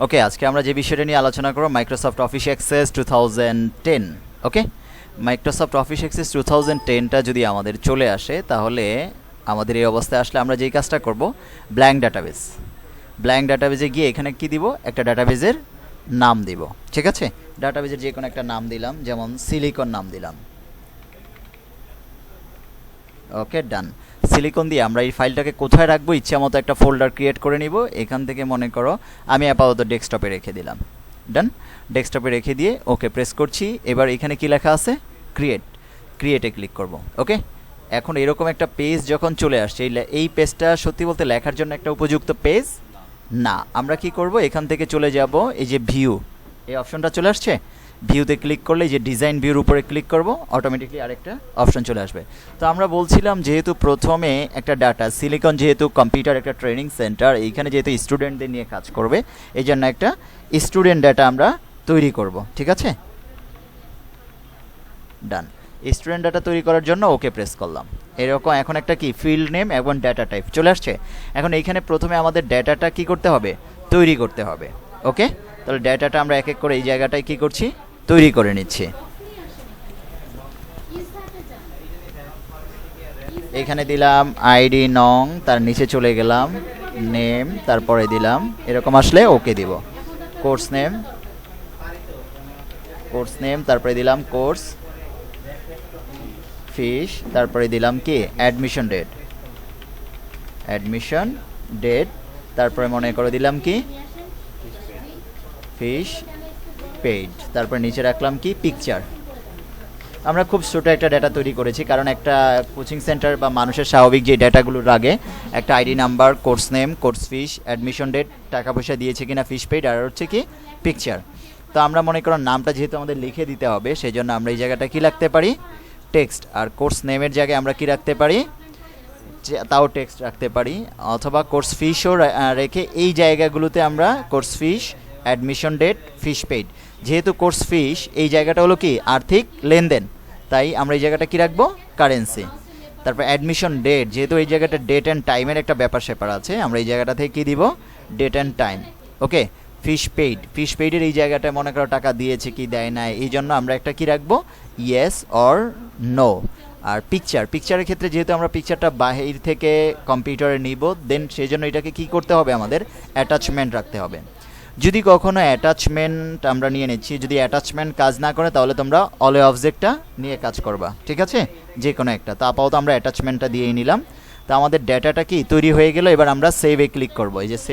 ওকে, আজকে আমরা যে বিষয়টা নিয়ে আলোচনা করব মাইক্রোসফট অফিস অ্যাক্সেস 2010। ওকে, মাইক্রোসফট অফিস অ্যাক্সেস 2010টা যদি আমাদের চলে আসে, তাহলে আমাদের এই অবস্থায় আসলে আমরা যেই কাজটা করব, ব্ল্যাঙ্ক ডাটাবেজে গিয়ে এখানে কি দিব, একটা ডাটাবেজের নাম দিব। ঠিক আছে, ডাটাবেজের যে কোনো একটা নাম দিলাম, যেমন সিলিকন নাম দিলাম। ওকে, ডান। সিলিকন দিয়ে আমরা এই ফাইলটাকে কোথায় রাখবো, ইচ্ছা মতো একটা ফোল্ডার ক্রিয়েট করে নিব। এখান থেকে মনে করো আমি আপাতত ডেস্কটপে রেখে দিলাম। ডান, ডেস্কটপে রেখে দিয়ে ওকে প্রেস করছি। এবার এখানে কি লেখা আছে, ক্রিয়েটে ক্লিক করব। ওকে, এখন এরকম একটা পেজ যখন চলে আসছে, এই পেজটা সত্যি বলতে লেখার জন্য একটা উপযুক্ত পেজ না। আমরা কি করব, এখান থেকে চলে যাব, এই যে ভিউ, এই অপশনটা চলে আসছে, ভিউতে ক্লিক করলে যে ডিজাইন ভিউর উপরে ক্লিক করব, অটোমেটিকলি আরেকটা অপশন চলে আসবে। তো আমরা বলছিলাম যেহেতু প্রথমে একটা ডাটা, সিলিকন যেহেতু কম্পিউটার একটা ট্রেনিং সেন্টার, এইখানে যেহেতু স্টুডেন্টদের নিয়ে কাজ করবে, এই জন্য একটা স্টুডেন্ট ডাটা আমরা তৈরি করব। ঠিক আছে, ডান। স্টুডেন্ট ডাটা তৈরি করার জন্য ওকে প্রেস করলাম। এরকম এখন একটা কি ফিল্ড নেম এবং ডাটা টাইপ চলে আসছে। এখন এইখানে প্রথমে আমাদের ডাটাটা কি করতে হবে, তৈরি করতে হবে। ওকে, তাহলে ডাটাটা আমরা এক এক করে এই জায়গাটায় কি করছি, তৈরি করে নিচ্ছি। এখানে দিলাম আইডি নং, তার নিচে চলে গেলাম নেম, তারপরে দিলাম এরকম আসলে ওকে দিব। কোর্স নেম, তারপরে দিলাম কোর্স ফিস, তারপরে দিলাম কি অ্যাডমিশন ডেট, তারপরে মনে করে দিলাম কি ফিস পেইড, তারপর নিচে রাখলাম কি পিকচার। আমরা খুব ছোটো একটা ডাটা তৈরি করেছি, কারণ একটা কোচিং সেন্টার বা মানুষের স্বাভাবিক যে ডাটাগুলোর আগে একটা ID number, course name, course fees, admission date, টাকা পয়সা দিয়েছে কিনা, ফিস পেইড, আর হচ্ছে কি পিকচার। তো আমরা মনে করো নামটা যেহেতু আমাদের লিখে দিতে হবে, সেই জন্য আমরা এই জায়গাটা কি রাখতে পারি, টেক্সট। আর কোর্স নেমের জায়গায় আমরা কি রাখতে পারি, তাও টেক্সট রাখতে পারি, অথবা কোর্স ফিসও রেখে এই জায়গাগুলোতে আমরা কোর্স ফিস, অ্যাডমিশন ডেট, ফিস পেইড। যেহেতু কোর্স ফিস এই জায়গাটা হলো কি আর্থিক লেনদেন, তাই আমরা এই জায়গাটা কি রাখবো, কারেন্সি। তারপর অ্যাডমিশন ডেট, যেহেতু এই জায়গাটা ডেট অ্যান্ড টাইমের একটা ব্যাপার স্যাপার আছে, আমরা এই জায়গাটা থেকে কী দিব, ডেট অ্যান্ড টাইম। ওকে, ফিস পেইডের এই জায়গাটায় মনে করো টাকা দিয়েছে কি দেয় নাই, এই জন্য আমরা একটা কি রাখবো, ইয়েস অর নো। আর পিকচারের ক্ষেত্রে যেহেতু আমরা পিকচারটা বাহির থেকে কম্পিউটারে নিব, দেন সেই জন্য এটাকে কি করতে হবে, আমাদের অ্যাটাচমেন্ট রাখতে হবে। যদি কখনো অ্যাটাচমেন্ট আমরা নিয়ে নিচ্ছি, যদি অ্যাটাচমেন্ট কাজ না করে, তাহলে তোমরা অল অবজেক্টটা নিয়ে কাজ করবা। ঠিক আছে, যে কোনো একটা। তো আপাতত আমরা অ্যাটাচমেন্টটা দিয়েই নিলাম। তো আমাদের ডেটাটা কি তৈরি হয়ে গেল। এবার আমরা সেভে ক্লিক করবো। এই যে